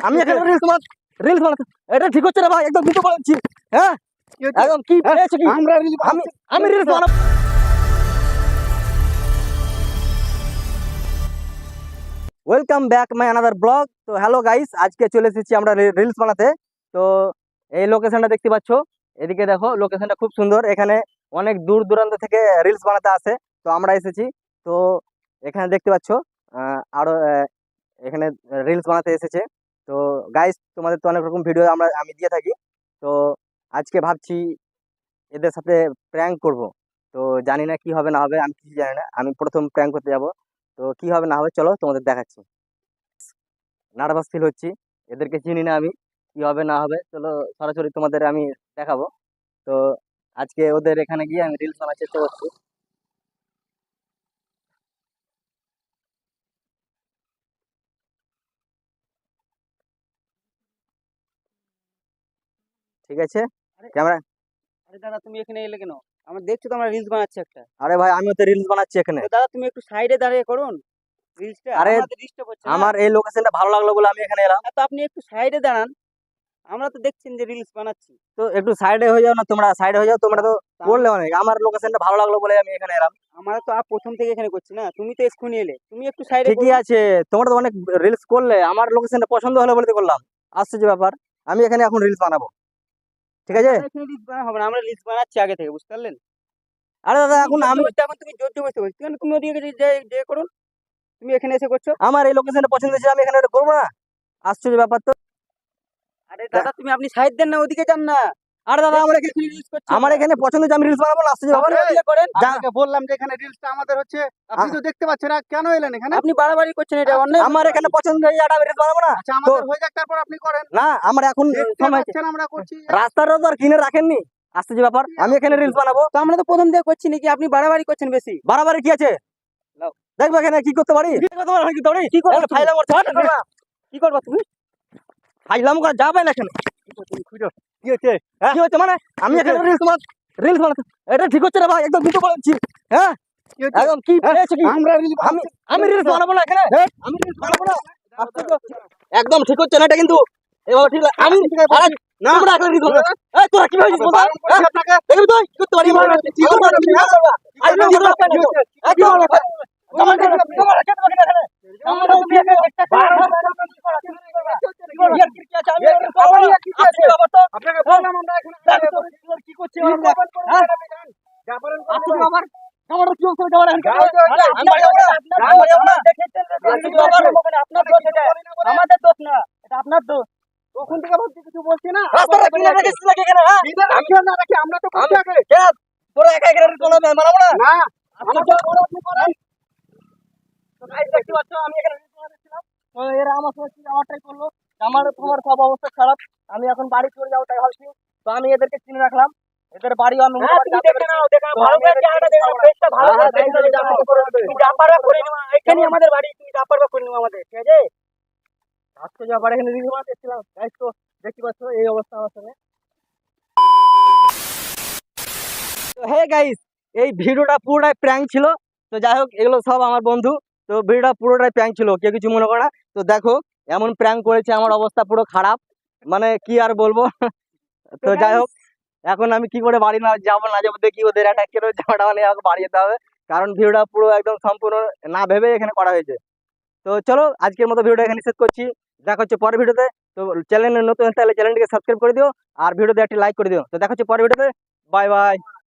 আমি এখানে রিলস বানাতে এটা ঠিক হচ্ছে না ভাই, একদম দুটো বলেছি। হ্যাঁ একদম কি পেয়েছো কি? আমরা আমি আমি রিলস বানাবো। Welcome back my another blog. তো হ্যালো গাইস, আজকে চলে এসেছি আমরা রিলস বানাতে। তো এই লোকেশনটা দেখতে পাচ্ছো, এদিকে দেখো লোকেশনটা খুব সুন্দর। এখানে অনেক দূর দূরান্ত থেকে রিলস বানাতে আসে, তো আমরা এসেছি। তো এখানে দেখতে পাচ্ছো আরো এখানে রিলস বানাতে এসেছে। তো গাইস, তোমাদের তো অনেক রকম ভিডিও আমি দিয়ে থাকি। তো আজকে ভাবছি এদের সাথে প্র্যাঙ্ক করব। তো জানি না কি হবে না হবে, আমি কিছু জানি না, আমি প্রথম প্র্যাঙ্ক করতে যাব। তো কি হবে না হবে চলো তোমাদের দেখাচ্ছি। নার্ভাস ফিল হচ্ছি, এদেরকে চিনি না আমি, কি হবে না হবে চলো সরাসরি তোমাদের আমি দেখাবো। তো আজকে ওদের এখানে গিয়ে আমি রিলস বানার চেষ্টা করছি। ঠিক আছে, ক্যামেরা। আরে দাদা, তুমি এখানে এলে কেন? আমরা দেখছো তো আমরা রিলস বানাচ্ছি একটা। আরে ভাই, আমিও তো রিলস বানাচ্ছি এখানে। তো দাদা, তুমি একটু সাইডে দাঁড়িয়ে করুন রিলসটা, আরে আমাদের ডিস্টার্ব হচ্ছে না। আমার এই লোকেশনটা ভালো লাগলো বলে আমি এখানে এলাম। তো আপনি একটু সাইডে দাঁড়ান, আমরা তো দেখছেন যে রিলস বানাচ্ছি। তো একটু সাইডে হয়ে যাও না, তোমরা সাইডে হয়ে যাও, তোমরা তো করলে অনেক। আমার লোকেশনটা ভালো লাগলো বলে আমি এখানে এলাম। আমরা তো প্রথম থেকে এখানে করছি না, তুমি তো এক্ষুনি এলে, তুমি একটু সাইডে ঠিকই আছে, তোমরা তো অনেক রিলস করলে, আমার লোকেশনটা পছন্দ হলো বলে তো করলাম। আশ্চর্য ব্যাপার, আমি এখানে এখন রিলস বানাবো। ঠিক আছে। এখানে রিলস বানা হবে না, আমরা রিলস বানাচ্ছি আগে থেকে, বুঝতে পারলেন? আরে দাদা, এখন আমি এখন তুমি জোর জবরদস্তি করছো, তুমি ওদিকে যে করুন, তুমি এখানে এসে করছো। আমার এই লোকেশনটা পছন্দ হয়েছে, আমি এখানে এটা করবো না? আশ্চর্য ব্যাপার তো। আরে দাদা, তুমি আপনি সাইড দেন না, ওদিকে যান না। আরে দাদা, আমার এখানে রিলস করছি আমার এখানে পছন্দ হয়েছে, আমি রিলস বানাবো না? আশ্চর্য ব্যাপার। ওদিকে করেন। আপনাকে বললাম যে এখানে রিলসটা আমাদের হচ্ছে, আপনি তো দেখতে পাচ্ছেন না, কেন এলেন এখানে? আপনি বাড়াবাড়ি করছেন, এটা অন্যায়। আমার এখানে পছন্দ হয়েছে, এটা আমি রিলস বানাবো না? আচ্ছা, আমাদের হয়ে যাক, তারপর আপনি করেন। না, আমার এখন দেখতে সময় পাচ্ছেন আমরা করছি। রাস্তারও তো আর কিনে রাখেননি। আশ্চর্য ব্যাপার, আমি এখানে রিলস বানাবো। তো আমরা তো প্রথম দিয়ে করছি নাকি, আপনি বাড়াবাড়ি করছেন বেশি। বাড়াবাড়ি কি আছে? নাও। দেখবো এখানে কি করতে পারি। কি করতে পারি? কি করতে পারি? কি করবো এখানে ফাইলাম করছে, হাট করবা। কি করবা তুমি? ফাইলাম করা যাবে না এখানে। কি হচ্ছে? হ্যাঁ? কি হচ্ছে মানে? আমি এখানে রিলস বানাতে এটা ঠিক হচ্ছে না ভাই, একদম দুটো বলেছি। হ্যাঁ কি হচ্ছে? একদম কি পেয়েছো কি? আমরা রিলস আমি আমি রিলস বানাবো না এখানে, আমি রিলস বানাবো না। আশ্চর্য। একদম ঠিক হচ্ছে না এটা কিন্তু। এবার ঠিক আছে, আমি আরে না, তোমরা এখানে রিলস বানাবে। এই তোরা কি ভাবিস বল? দেখবি তুই কি করতে পারি? কি করতে পারি? আই নো ইউ নট একদম আমার কাছে তোমার কাছে তোমাকে এখানে আমার তুমি এখানে একটা আপনাকে বললাম আমরা এখানে কি করছিস আমরা? হ্যাঁ আশ্চর্য ব্যাপার। আমার কি অবস্থা যাওয়ার আমাদের দোষ না, এটা আপনার দোষ। তখন থেকে ভাবছি কিছু বলছি না। রাস্তাটা কিনে রেখেছিস নাকি এখানে? হ্যাঁ নিজের রাখি না রাখি, আমরা তো করছি আগে। কেন তোরা একা একা রিলস বানাবো না? না, আমাদের বড় আপনি করেন। তো গাইস দেখতে পাচ্ছ, আমি এখানে রিলস বানাচ্ছিলাম। তো এরা আমার সঙ্গে কি যাওয়াটাই করলো। আমার তোমার সব অবস্থা খারাপ, আমি এখন বাড়ি চলে যাবো তাই ভাবছি। তো আমি এদেরকে চিনে রাখলাম, এদের বাড়িও আমি এখানে আমাদের বাড়ি, তুমি যা পারবা করে নেবো আমাদের, ঠিক আছে? আজকে যা বাড়ি এখানে রিলস বানাচ্ছিলাম গাইস। তো দেখতে পাচ্ছ এই অবস্থা আমার সঙ্গে। তো হে গাইস, এই ভিডিওটা পুরোটাই প্র্যাঙ্ক ছিল। তো যাই হোক, এগুলো সব আমার বন্ধু। তো ভিডিওটা পুরোটাই প্র্যাঙ্ক ছিল, কেউ কিছু মনে করে না। তো দেখো এমন প্র্যাঙ্ক করেছে, আমার অবস্থা পুরো খারাপ, মানে কি আর বলবো। তো যাই হোক, এখন আমি কি করে বাড়ি না যাবো দেখি ওদের অ্যাটাক করে যাওয়াটা, মানে আমাকে বাড়ি যেতে হবে। কারণ ভিডিওটা পুরো একদম সম্পূর্ণ না ভেবে এখানে করা হয়েছে। তো চলো আজকের মতো ভিডিওটা এখানে শেষ করছি, দেখা হচ্ছে পরের ভিডিওতে। তো চ্যানেলে নতুন তাহলে চ্যানেলটিকে সাবস্ক্রাইব করে দিও, আর ভিডিওতে একটি লাইক করে দিও। তো দেখা হচ্ছে পরের ভিডিওতে। Bye bye.